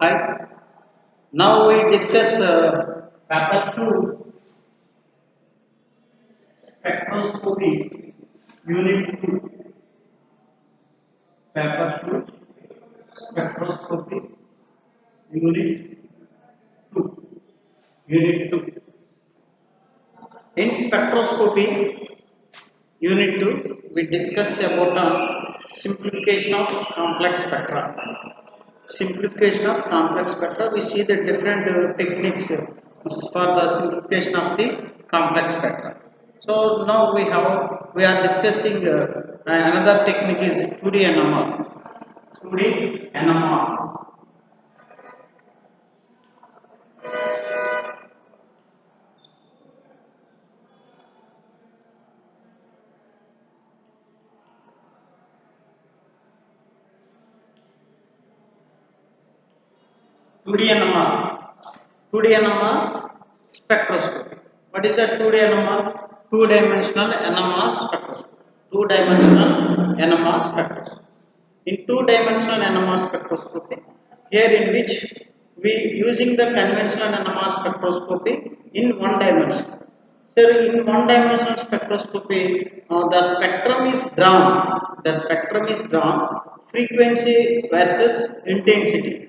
Hi. Now we discuss paper 2, spectroscopy, unit 2. Paper 2, spectroscopy, unit 2. Unit 2. In spectroscopy, unit 2, we discuss about simplification of complex spectra. Simplification of complex spectra, we see the different techniques for the simplification of the complex spectra. So now we are discussing another technique is 2D NMR. 2D NMR. 2D NMR. 2D NMR spectroscopy. What is that 2D NMR? Two-dimensional NMR spectroscopy. Two-dimensional NMR spectroscopy. In two-dimensional NMR spectroscopy, here in which we using the conventional NMR spectroscopy in one dimension. So in one-dimensional spectroscopy, the spectrum is drawn. The spectrum is drawn. Frequency versus intensity.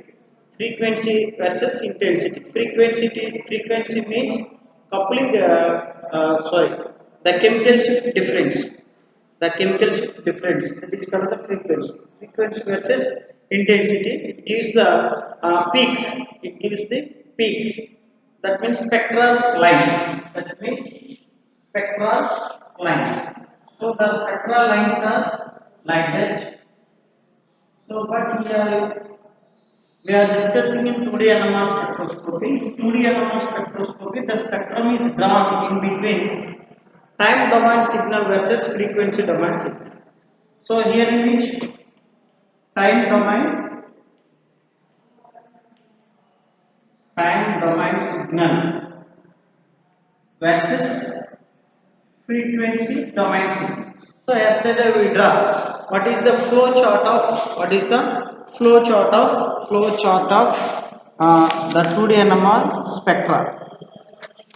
Frequency versus intensity. Frequency means coupling. The chemical shift difference. The chemical shift difference, that is called the frequency. Frequency versus intensity. It gives the peaks. It gives the peaks. That means spectral lines. That means spectral lines. So the spectral lines are like that. So what we are discussing in 2D NMR spectroscopy. In 2D NMR spectroscopy, the spectrum is drawn in between time domain signal versus frequency domain signal. So here in which time domain signal versus frequency domain signal. So yesterday we draw what is the flow chart of the 2D NMR spectra.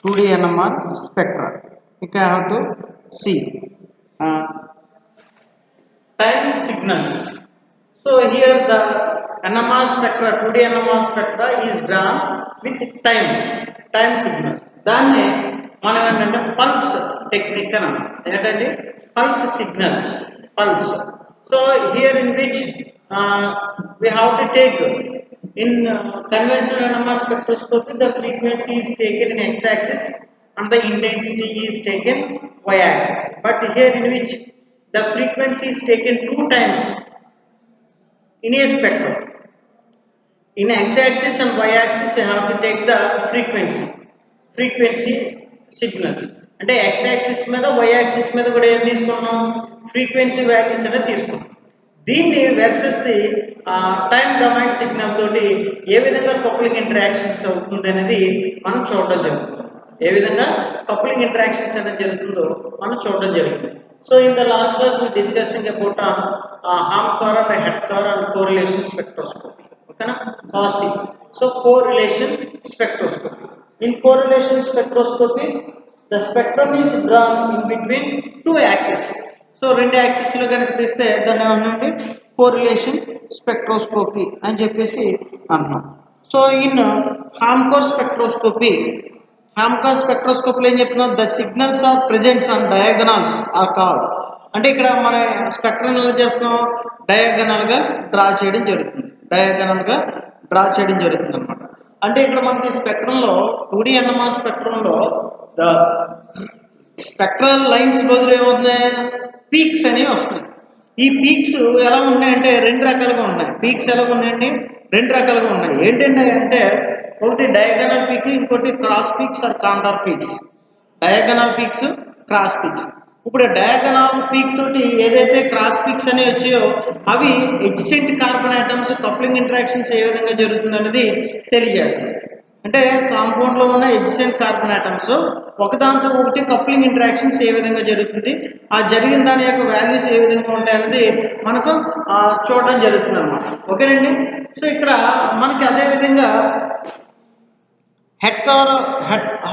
2D NMR spectra. You have to see time signals. So here the NMR spectra, 2D NMR spectra is drawn with time signal. దాన్ని మనం ఏంటంటే pulse technique అని ఏంటంటే pulse signals pulse. So here in which we have to take in conventional NMR spectroscopy the frequency is taken in x-axis and the intensity is taken y-axis. But here in which the frequency is taken two times in a spectrum. In x-axis and y-axis you have to take the frequency signals. అంటే x-axis మీద y-axis మీద కూడా ఏం తీసుకున్నాం, frequency values అనేది తీసుకున్నాం. దీన్ని versus the time domain signal తోటి ఏ విధంగా కప్లింగ్ ఇంటరాక్షన్స్ అవుతుంది అనేది మనం చూడడం జరుగుతుంది. ఏ విధంగా కప్లింగ్ ఇంటరాక్షన్స్ అనేది జరుగుతుందో మనం చూడడం జరుగుతుంది. So in the last class we discussing about harm-core and head-core and correlation spectroscopy. Okay na? COSY. So correlation spectroscopy. In correlation spectroscopy, the spectrum is drawn in between two axes. So రెండు axis లో కనుక తీస్తే దాన్ని ఏమనండి correlation spectroscopy అని చెప్పేసి అంటున్నాం. So in హార్మ్-కోర్ స్పెక్ట్రోస్కోపీ స్పెక్ట్రోస్కోపీలో ఏం చెప్తున్నాం, the signals are presents on diagonals are called. అంటే ఇక్కడ మన స్పెక్ట్రం ఎలా చేస్తున్నాం, డయాగనల్గా డ్రా చేయడం జరుగుతుంది అనమాట. అంటే ఇక్కడ మనకి స్పెక్ట్రంలో 2D NMR స్పెక్ట్రంలో ద స్పెక్ట్రల్ లైన్స్ బదులు ఏమవుతున్నాయి, పీక్స్ అనేవి వస్తున్నాయి. ఈ పీక్స్ ఎలా ఉన్నాయంటే రెండు రకాలుగా ఉన్నాయి. పీక్స్ ఎలా ఉన్నాయండి, రెండు రకాలుగా ఉన్నాయి. ఏంటంటే అంటే ఒకటి డయాగనల్ పీక్, ఇంకోటి cross peaks or contour peaks. Diagonal peaks, cross peaks. ఇప్పుడు డయాగనల్ పీక్ తోటి ఏదైతే క్రాస్ పీక్స్ అనేవి వచ్చాయో అవి adjacent carbon atoms coupling interactions ఏ విధంగా జరుగుతుంది అనేది తెలియజేస్తుంది. అంటే కాంపౌండ్లో ఉన్న ఎడ్జసెంట్ కార్బన్ ఆటమ్స్ ఒకదాంతో ఒకటి కప్లింగ్ ఇంటరాక్షన్స్ ఏ విధంగా జరుగుతుంది, ఆ జరిగిన దాని యొక్క వాల్యూస్ ఏ విధంగా ఉంటాయనేది మనకు చూడడం జరుగుతుంది అన్నమాట. ఓకేనండి. సో ఇక్కడ మనకి అదే విధంగా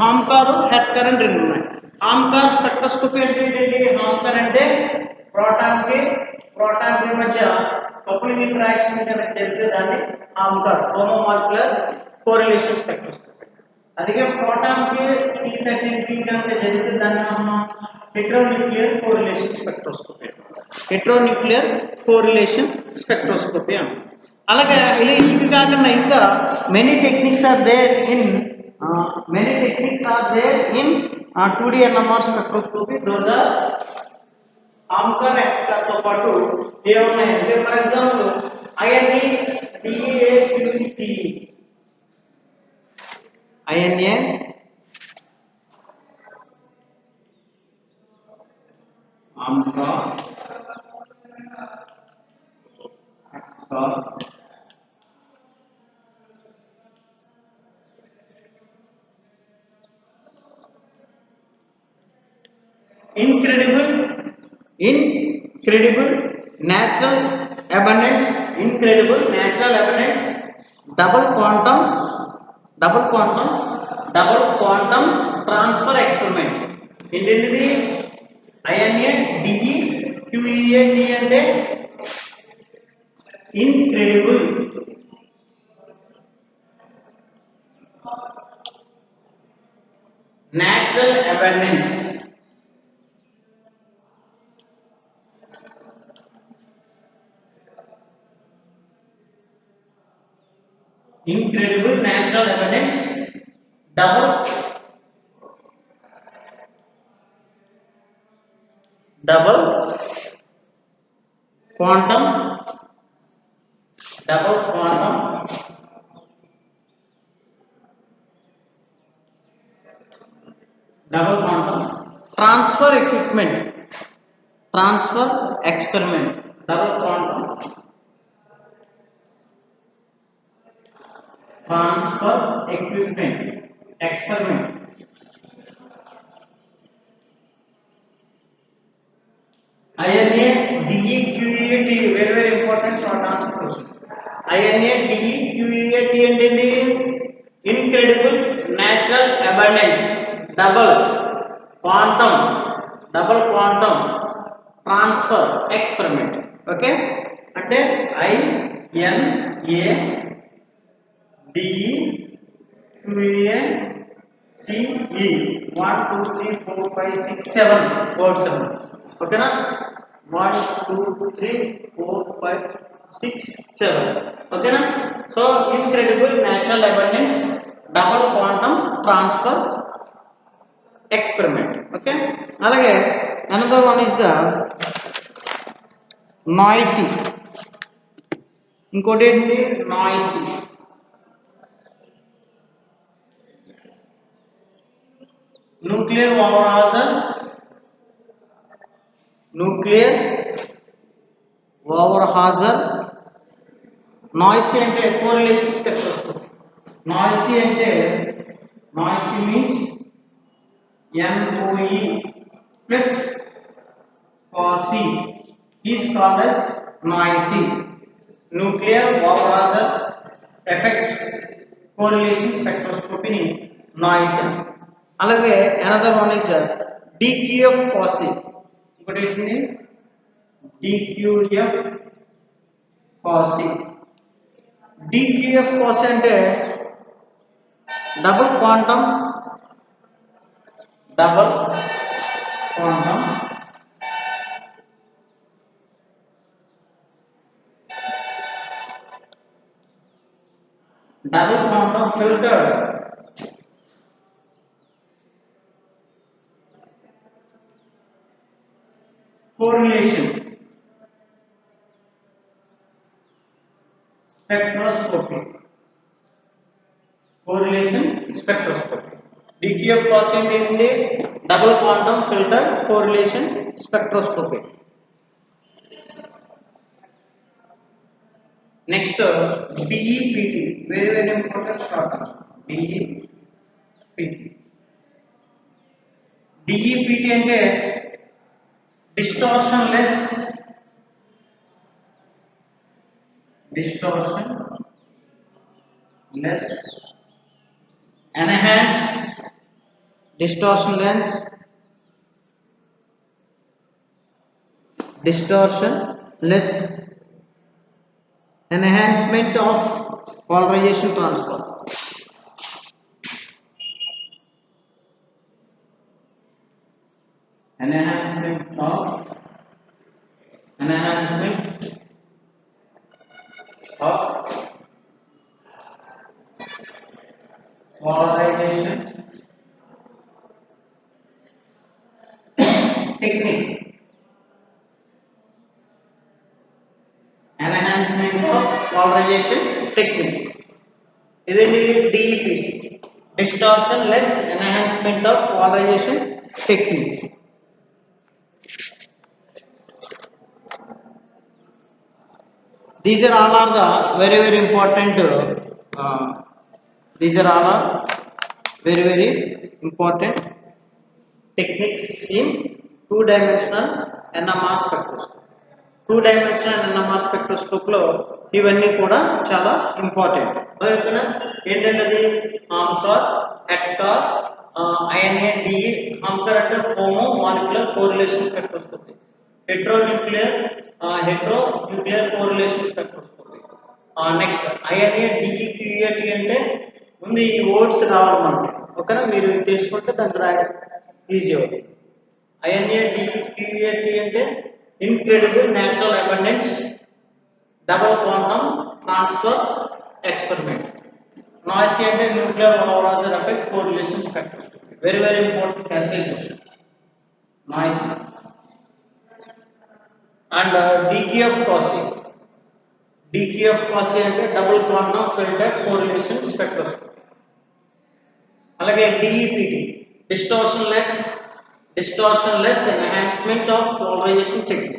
హామ్కార్ హెడ్ కరెంట్ రెండు ఉన్నాయి. హామ్కార్ స్పెక్ట్రోస్కోపీ అంటే ఏంటండి? హామ్కార్ అంటే ప్రోటాన్ కి మధ్య కప్లింగ్ ఇంటరాక్షన్ జరిగితే దాన్ని హామ్కార్ హోమోమాలిక్యులర్ కోరిలేషన్ స్పెక్ట్రోస్కోపీ. అదిగే ప్రోటాన్ కి C13 కనుక జరిగితే దాన్ని మనం హెట్రోన్యూక్లియర్ కోరిలేషన్ స్పెక్ట్రోస్కోపీ అంటాం. అలాగే ఇవి కాకుండా ఇంకా many techniques are there in 2D NMR spectroscopy. Those are HOMCOR HETCOR తో పాటు ఏమున్నాయంటే for example INA HOMCOR incredible natural abundance, double quantum transfer experiment. ఏంటంటే INA DE QEAT అంటే incredible natural abundance, incredible natural abundance, double quantum transfer experiment, double quantum transfer experiment. INA DE QEAT very important short answer question. INA DE QEAT ఏంటండి? incredible natural abundance, double quantum transfer experiment. Okay, అంటే INA DE QEATE 1 2 3 4 5 6 7 words. ఓకేనా? 1 2 3 4 5 6 7. ఓకేనా? So incredible natural abundance, double quantum transfer experiment. Okay, అలాగే another one is the noisy. ఇంకోటి ఏంటి? noisy. nuclear overhazer. noisy అంటే correlation spectroscopy. noisy means NOE plus COSY is called as noisy. nuclear overhazer effect correlation spectroscopy ni noisy. అలాగే another one is DQF COSY. ఇంకోటి ఏంటి? DQF COSY. DQF COSY అంటే double quantum filtered correlation spectroscopy. DQF COSY ఏంటంటే double quantum filter correlation spectroscopy. Next DEPT, very important short answer. DEPT. DEPT అంటే distortionless enhanced distortionless enhancement of polarization transfer. Enhancement of polarization technique. Enhancement of polarization technique. ఇదేంటి DEP, distortionless enhancement of polarization technique. These are all are the very important. These are all are very important techniques in two-dimensional NMR spectroscopy. Two-dimensional NMR spectroscope లో ఇవన్నీ కూడా చాలా important. ఏంటంటే హామ్కర్, హెట్కర్, INA, DE. HOMCOR అంటే homo molecular correlation spectroscopy, heteronuclear correlation spectroscopy. Next INA, DE, QAT అంటే ముందు ఈ words రావాలి మనకి. ఓకేనా, మీరు తెలుసుకుంటే దాన్ని రాయడం ఈజీ అవుతుంది. INA, DE, QAT అంటే incredible natural abundance double quantum transfer experiment. Noisy and nuclear Lorentz effect correlation spectroscopy. Very important essay question. Noisy and DKF Cauchy. DKF Cauchy అంటే double quantum filtered correlation spectroscopy. అలాగే DEPT, distortionless enhancement of polarization technique.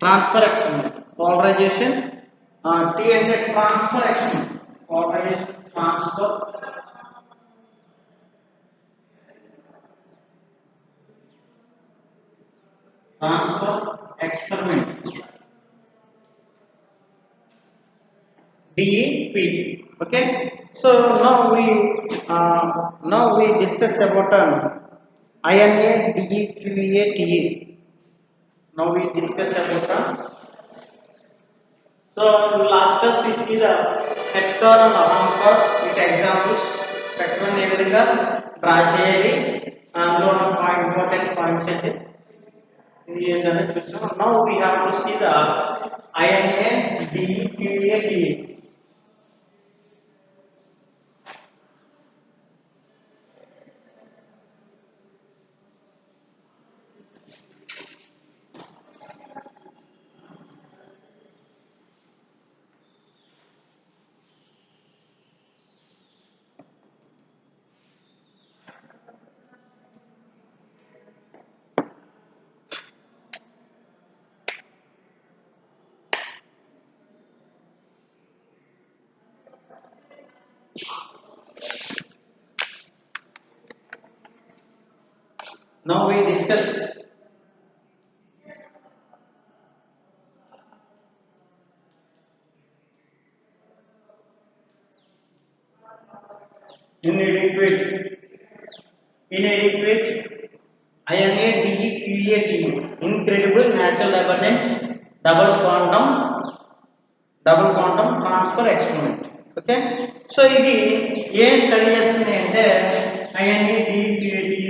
Transfer experiment. Polarization T అంటే transfer experiment. Polarization transfer experiment. DEPT. Okay, so now we discuss about INA, DE, QA, TE. Now we discuss about so last class we see the hector and Hamker with examples. Spectrum ఏ విధంగా draw చేయాలి, అందులో ఉన్న important points ఏంటి ఇది ఏంటనే చూస్తాం. Now we have to see the INA, DE, QA, TE. Now we discuss inadequate INA, DE, QA, TE. Incredible natural abundance double quantum transfer experiment. Okay, so ఇది ఏ study చేస్తుంది అంటే INA, DE, QA, TE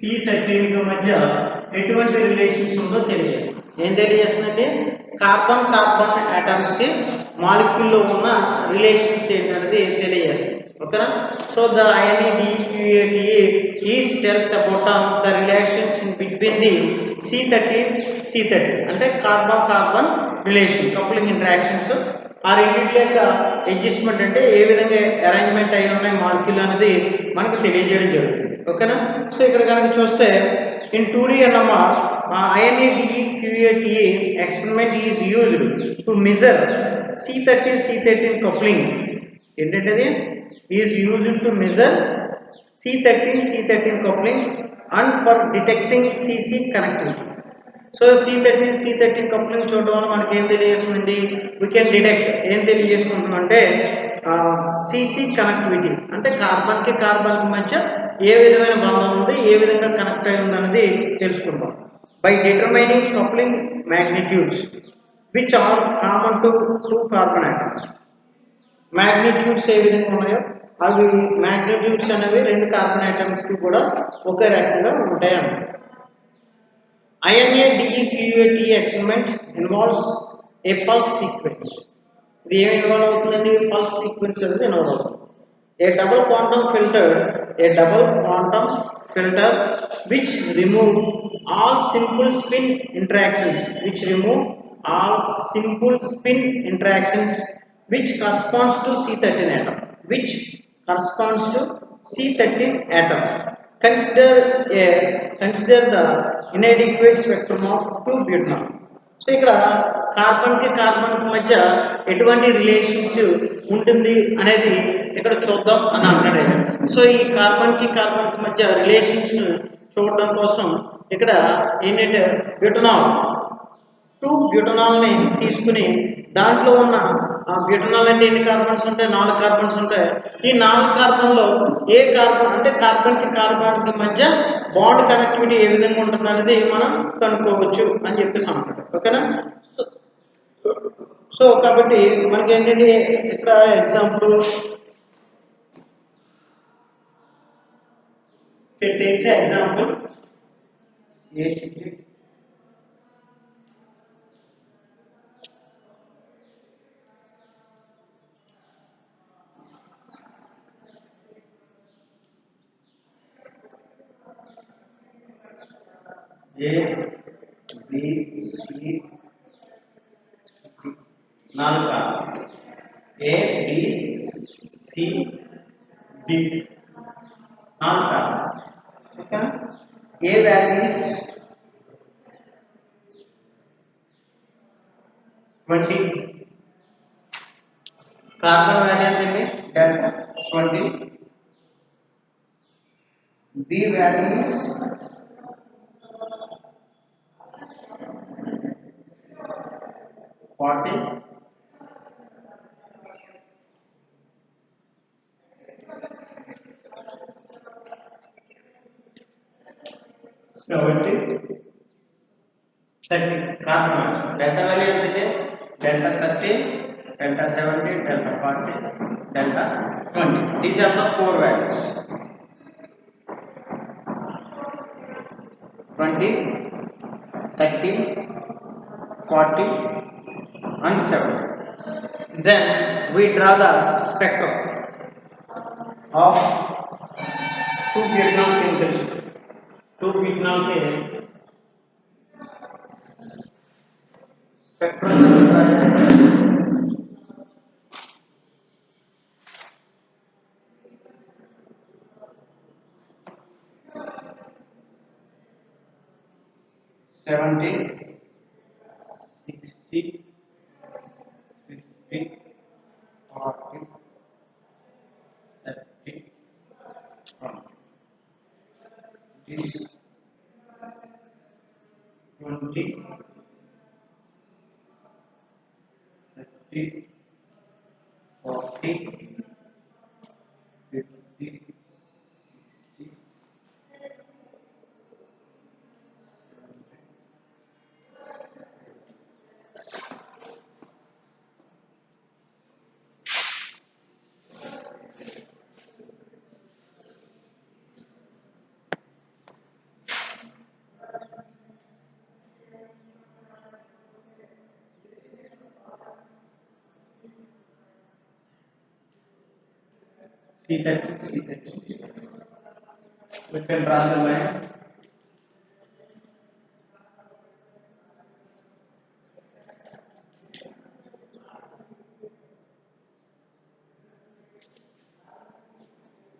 C13 కి మధ్య ఎటువంటి relations ఉందో తెలియజేస్తుంది. ఏం తెలియజేస్తుందంటే carbon atoms కి మాలిక్యూల్ లో ఉన్న రిలేషన్స్ ఏంటనేది తెలియజేస్తుంది. ఓకేనా, so the INA, DE, QA, TE is tells about the relations in between the C13 అంటే కార్బన్ రిలేషన్, కప్లింగ్ ఇంటరాక్షన్స్ ఆ రెండింటి యొక్క అడ్జస్ట్మెంట్ అంటే ఏ విధంగా అరేంజ్మెంట్ అయి ఉన్నాయి మాలిక్యూల్ అనేది మనకు తెలియజేయడం జరుగుతుంది. ఓకేనా, సో ఇక్కడ కనుక చూస్తే in 2D NMR INA, DE, QA, TE experiment is used to measure C13 coupling ఏంటంటే is used to measure C13 coupling and for detecting CC connectivity. So C13 coupling చూడడం వల్ల మనకి ఏం తెలియజేస్తుందండి, we can detect ఏం తెలియజేసుకుంటున్నామంటే CC connectivity అంటే కార్బన్కి మధ్య ఏ విధమైన బంధం ఉంది, ఏ విధంగా కనెక్ట్ అయి ఉంది అనేది తెలుసుకుంటాం. By determining coupling magnitudes which are common to two carbon atoms. Magnitudes ఏ విధంగా ఉన్నాయో అవి మ్యాగ్నిట్యూడ్స్ అనేవి రెండు కార్బన్ ఆటమ్స్కి కూడా ఒకే రకంగా ఉంటాయి అన్నమాట. INA DEQAT experiment involves a pulse sequence. ఇది ఏమి ఇన్వాల్వ్ అవుతుందండి, పల్స్ సీక్వెన్స్ అనేది ఇన్వాల్వ్ అవుతుంది. A double quantum filter which remove all simple spin interactions which corresponds to C13 atom, consider the inadequate spectrum of 2-butanol. So ఇక్కడ కార్బన్కి మధ్య ఎటువంటి relations ఉంటుంది అనేది ఇక్కడ చూద్దాం అని అన్నాడు. సో ఈ కార్బన్కి మధ్య రిలేషన్స్ చూడడం కోసం ఇక్కడ ఏంటంటే బ్యూటనాల్ని తీసుకుని దాంట్లో ఉన్న బ్యూటనాల్ అంటే ఎన్ని కార్బన్స్ ఉంటాయి, 4 కార్బన్స్ ఉంటాయి. ఈ 4 కార్బన్లో ఏ కార్బన్ అంటే కార్బన్కి మధ్య బాండ్ కనెక్టివిటీ ఏ విధంగా ఉంటుంది అనేది మనం కనుక్కోవచ్చు అని చెప్పేసి అన్నమాట. ఓకేనా. సో కాబట్టి మనకి ఏంటంటే ఇక్కడ example example A, B, C, D. 4 carbon A, B, C, D 4 carbon. ఓకేనా. A వాల్యూస్ 20, కార్బన్ వాల్యూ ఎంతండి delta 20. B values 40, carbon delta value ఎంతంటే delta 30, delta 70, delta 40, delta 20. These are the 4 values 20, 30, 40 and 70. Then we draw the spectrum of 2-butanol chemicals. 2-butanol के spectrum 70, 60, 50, 40, 30, 20. This 20, 30, 40, 50, 60. C13. We can draw the line.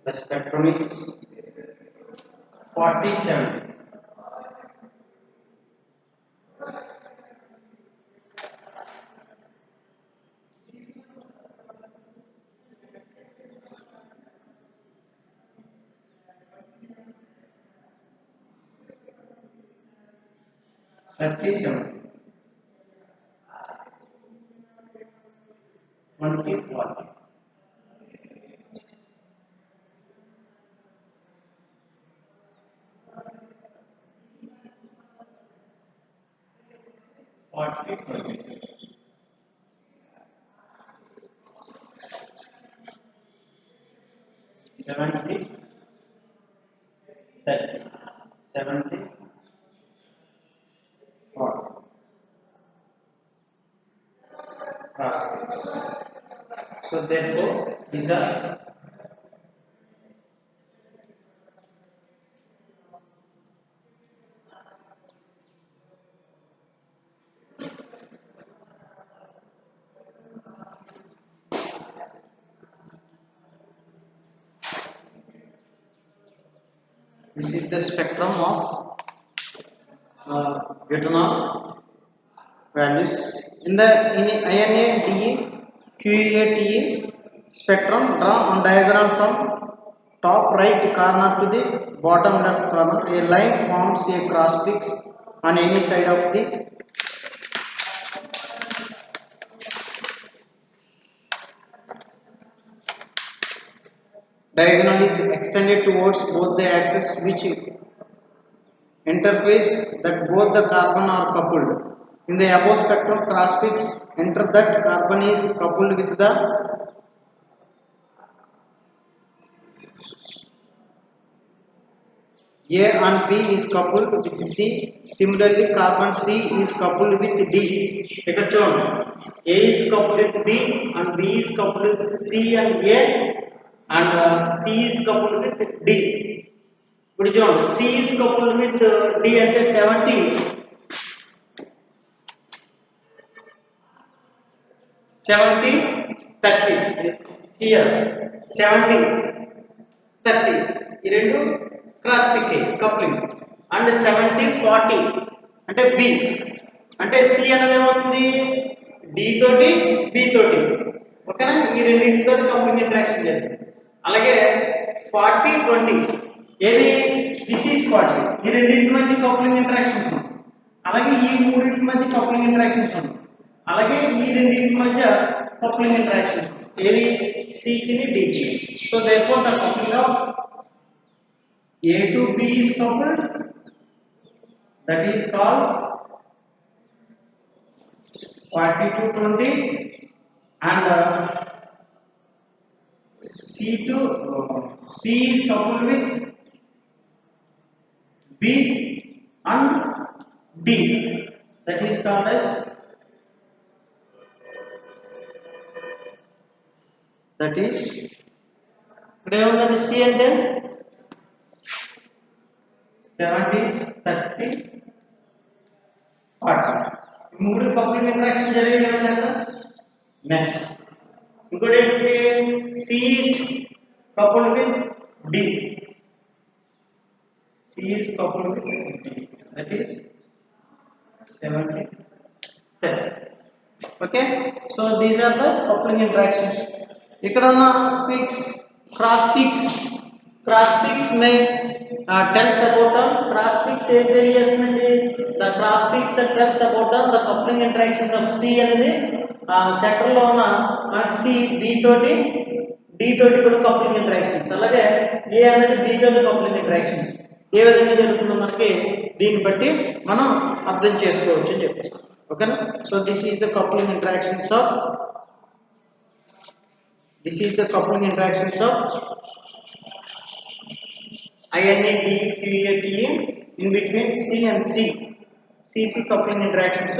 The spectrum is 47. 37 20 40 40 20 70 30 70 40 cross. So therefore these are this is the spectrum of Guettano values in the INA DE QEA spectrum. Draw on diagram from top right corner to the bottom left corner. A line forms a cross fix on any side of the diagonal is extended towards both the axes which interface that both the carbon are coupled. In the above spectrum, cross fix enter that carbon is coupled with the A and B is coupled with C. Similarly, carbon C is coupled with D. ఇక్కడ చూడండి, A is coupled with B and B is coupled with C and A and C is coupled with D. ఇప్పుడు చూడండి, C is coupled with D అంటే 70 30 here 70 30 ఈ రెండు cross pick coupling and 70 40 అంటే B అంటే C అనేది ఏమవుతుంది D తోటి B తోటి ఓకేనా ఈ రెండింటితో కప్లింగ్ ఇంటరాక్షన్ జరిగింది అలాగే 40 20 ఏది దిస్ ఈజ్ 40 ఈ రెండింటి మధ్య కప్లింగ్ ఇంటరాక్షన్స్ ఉన్నాయి అలాగే ఈ మూడింటి మధ్య కప్లింగ్ ఇంటరాక్షన్స్ ఉన్నాయి అలాగే ఈ రెండింటి మధ్య coupling interactions ఏది C కి D కి so therefore the coupling of A to B is coupled that is called 40 to 20 and C is coupled with B and D that is called as that is ఇక్కడ ఏముందండి C అంటే 70 30 40 మూడు coupling interaction జరిగాయి కదా అక్కడ next ఇంకోటి ఏంటి C is coupled with D C is coupled with D that is 70 30 okay so these are the coupling interactions ఇక్కడ ఉన్న peaks cross peaks may tells about cross peaks ఏం తెలియజేస్తుందండి the cross peaks tells about the coupling interactions of C అనేది centre లో ఉన్న మనకి C B తోటి D తోటి కూడా కప్లింగ్ ఇంటరాక్షన్స్ అలాగే A అనేది B తోటి కప్లింగ్ ఇంటరాక్షన్స్ ఏ విధంగా జరుగుతుందో మనకి దీన్ని బట్టి మనం అర్థం చేసుకోవచ్చు అని చెప్పేసి ఓకేనా so this is the coupling interactions of INA DQATE in between C and CC coupling interactions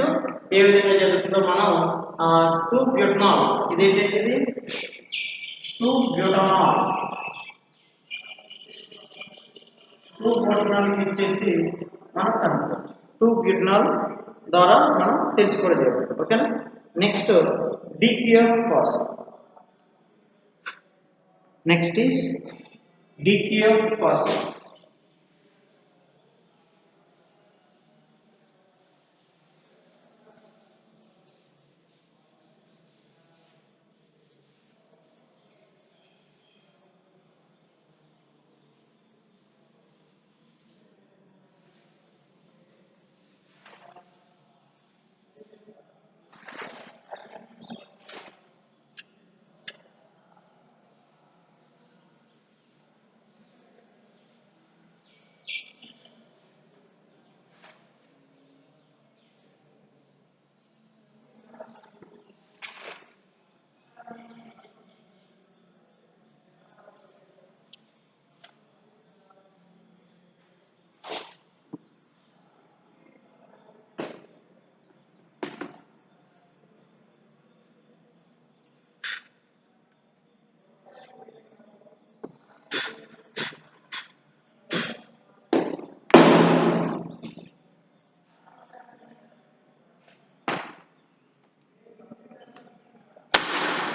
ఏ విధంగా జరుగుతుందో మనం 2 butanol ఇదేంటిది 2 butanol ఇచ్చేసి మనం కనుక్కోవచ్చు 2 butanol ద్వారా మనం తెలుసుకోవడం జరుగుతుంది ఓకేనా next DQF next is DQF process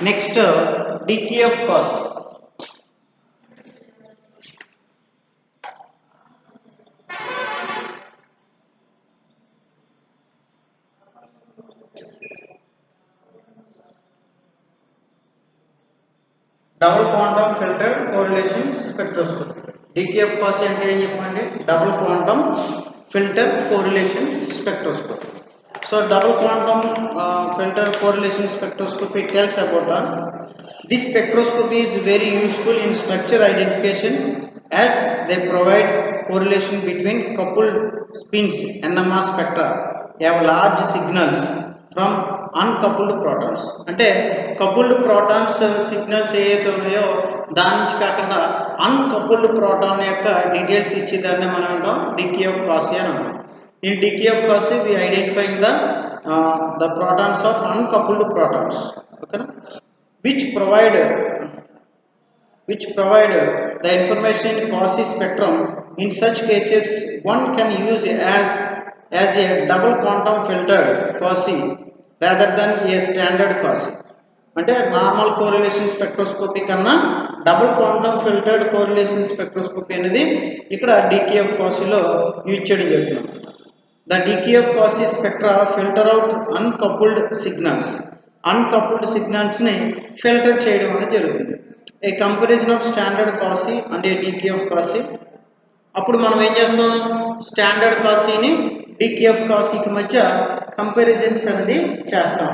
Next, decay of cos. Double quantum filter correlation spectroscopy. Decay of cos అంటే ఏం చెప్పండి? Double quantum filter correlation spectroscopy. So double quantum filter correlation spectroscopy tells about this spectroscopy is very useful in structure identification as they provide correlation between coupled spins NMR spectra have large signals from uncoupled protons. అంటే coupled protons signals ఏవైతే ఉన్నాయో దాని నుంచి కాకుండా అన్కపుల్డ్ proton యొక్క details ఇచ్చేదాన్ని మనం అంటాం డికీ ఆఫ్ కాసి అని అంటాం. In decay of Cauchy, we identifying the protons of uncoupled protons, okay, which provide the information in Cauchy spectrum. In such cases, one can use as a double quantum filtered Cauchy rather than a standard Cauchy. అంటే normal correlation spectroscopy కన్నా double quantum filtered correlation spectroscopy అనేది ఇక్కడ DK of కాసీలో use చేయడం జరుగుతుంది. The decay of Cauchy spectra filter out uncoupled signals. Uncoupled signals ni filter చేయడం అనేది జరుగుతుంది. A comparison of standard Cauchy and a decay of Cauchy. అప్పుడు మనం ఏం చేస్తాం? స్టాండర్డ్ కాసీని డీకే ఆఫ్ కాసీకి మధ్య కంపారిజన్స్ అనేది చేస్తాం.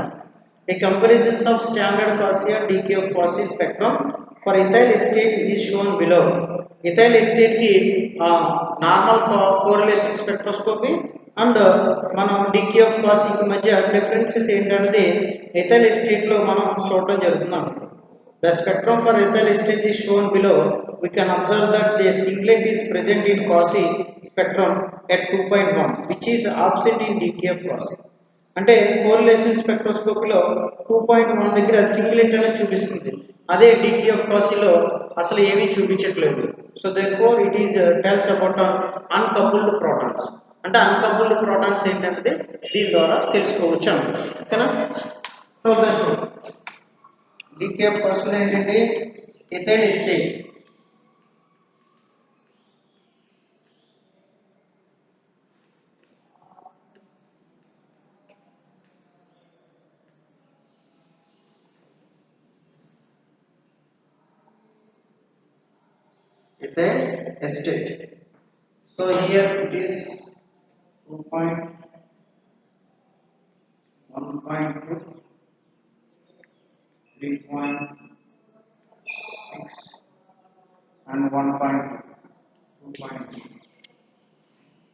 A comparisons of standard Cauchy and decay of Cauchy spectrum for ethyl acetate is shown below. Ethyl acetate ki normal correlation spectroscopy and మనం decay of Cauchy కి మధ్య డిఫరెన్సెస్ ఏంటనేది ethyl acetate లో మనం చూడడం జరుగుతుంది. The spectrum for ethyl acetate is shown below. We can observe that a singlet is present in Cauchy spectrum at 2.1, which is absent in decay of Cauchy. అంటే correlation స్పెక్ట్రోస్కోపీలో 2.1 దగ్గర singlet అనేది చూపిస్తుంది. అదే DK of కాసీలో అసలు ఏమీ చూపించట్లేదు. So therefore it is tells about uncoupled protons. అంటే uncoupled protons ఏంటంటే దీని ద్వారా తెలుసుకోవచ్చు అన్నమాట. ఓకేనా? సో డీకే ఆఫ్ కాసీలో ఏంటంటే ethyl estate, ethyl acetate. So here it is 2.1.2, 3.6 and 1.2, 2.3.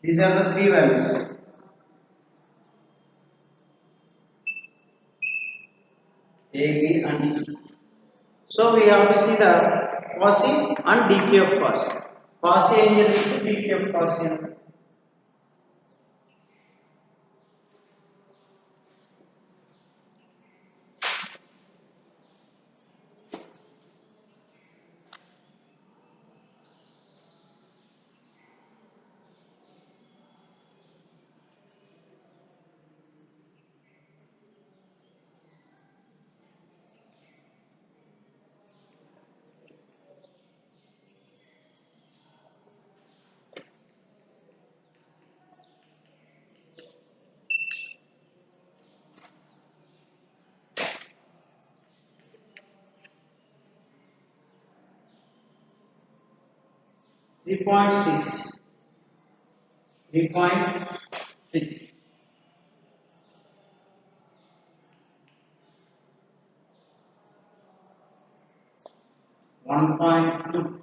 These are the three values. A, B and C. So we have to see the Cauchy and decay of Cauchy. Cauchy and decay of Cauchy. Three point six. 1.2.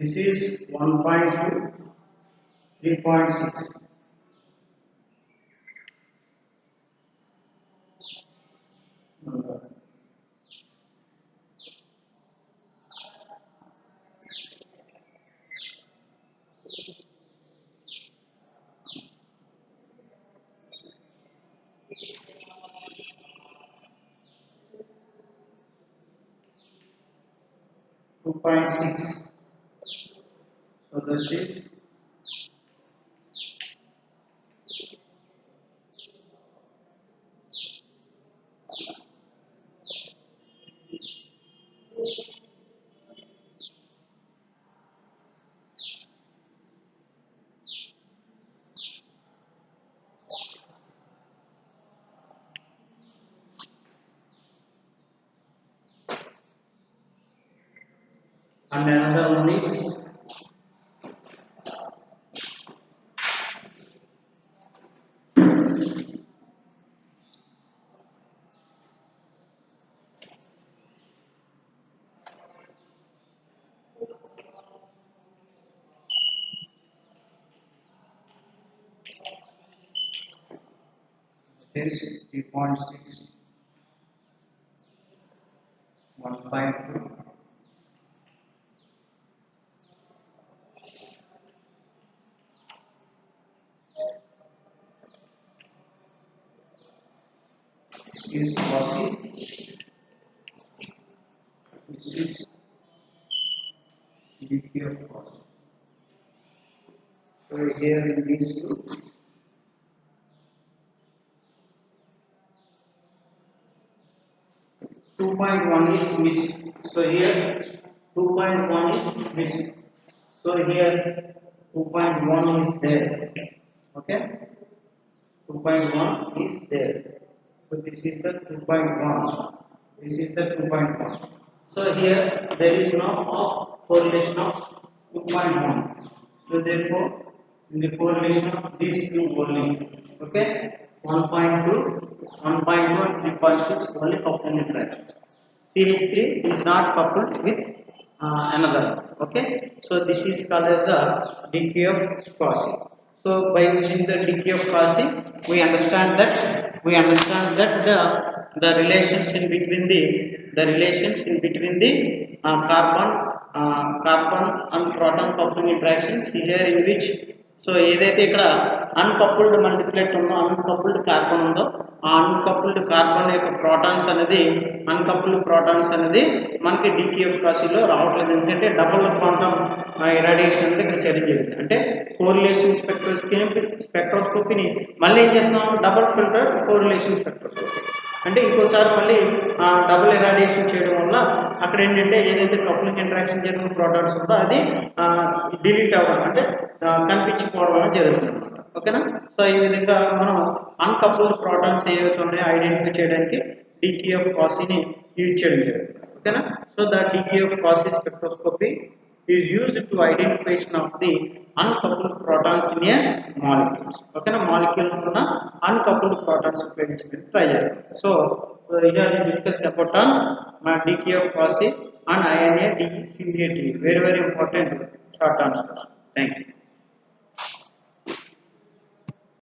This is 1.2, 3.6. 2.6. So this is and another one is this 3.6, 1.2, this is Quasi, this is GP of Quasi. So here in these two, 2.1 is missing. So here 2.1 is missing. So here 2.1 is there. Okay, 2.1 is there. So this is the 2.1. This is the 2.1. So here there is no correlation of 2.1. So therefore, in the correlation of these two only. Okay, 1.2, 1.2 and 3.6 only coupling interactions. Series 3 is not coupled with another. Okay, so this is called as the decay of Cauchy. So by using the decay of Cauchy, we understand that the relations in between the carbon and proton coupling interactions here in which, so ఏదైతే ఇక్కడ అన్కపుల్డ్ మల్టిప్లెట్ ఉందో, అన్కపుల్డ్ carbon ఉందో, ఆ అన్కపుల్డ్ carbon యొక్క protons అనేది మనకి డికేఎఫ్ కాశీలో రావట్లేదు. ఎందుకంటే డబుల్ క్వాంటమ్ ఇరాడియేషన్ అనేది ఇక్కడ చర్య జరిగింది. అంటే కోరిలేషన్ స్పెక్ట్రోస్కోపీని మళ్ళీ ఏం చేస్తాం, డబుల్ ఫిల్టర్ కోరిలేషన్ స్పెక్ట్రోస్కోపీ అంటే ఇంకోసారి మళ్ళీ డబుల్ ఇరాడియేషన్ చేయడం వల్ల అక్కడ ఏంటంటే ఏదైతే కప్లింగ్ ఇంటరాక్షన్ జరిగిన ప్రోటాన్స్ ఉందో అది డిలీట్ అవ్వడం అంటే కనిపించిపోవడం అనేది జరుగుతుంది అనమాట. ఓకేనా. సో ఈ విధంగా మనం అన్కపుల్డ్ ప్రోటాన్స్ ఏవైతే ఉన్నాయో ఐడెంటిఫై చేయడానికి డీకే ఆఫ్ కాశీని యూజ్ చేయడం జరుగుతుంది. ఓకేనా. So the DK of COSY spectroscopy is used to identification of the uncoupled protons in a molecules. Okay, molecule ఉన్న uncoupled protons ఉపయోగించడానికి ట్రై చేస్తాం. So here we discuss about on decay of Cauchy and INA DEQAT. Very important short answers. Thank you.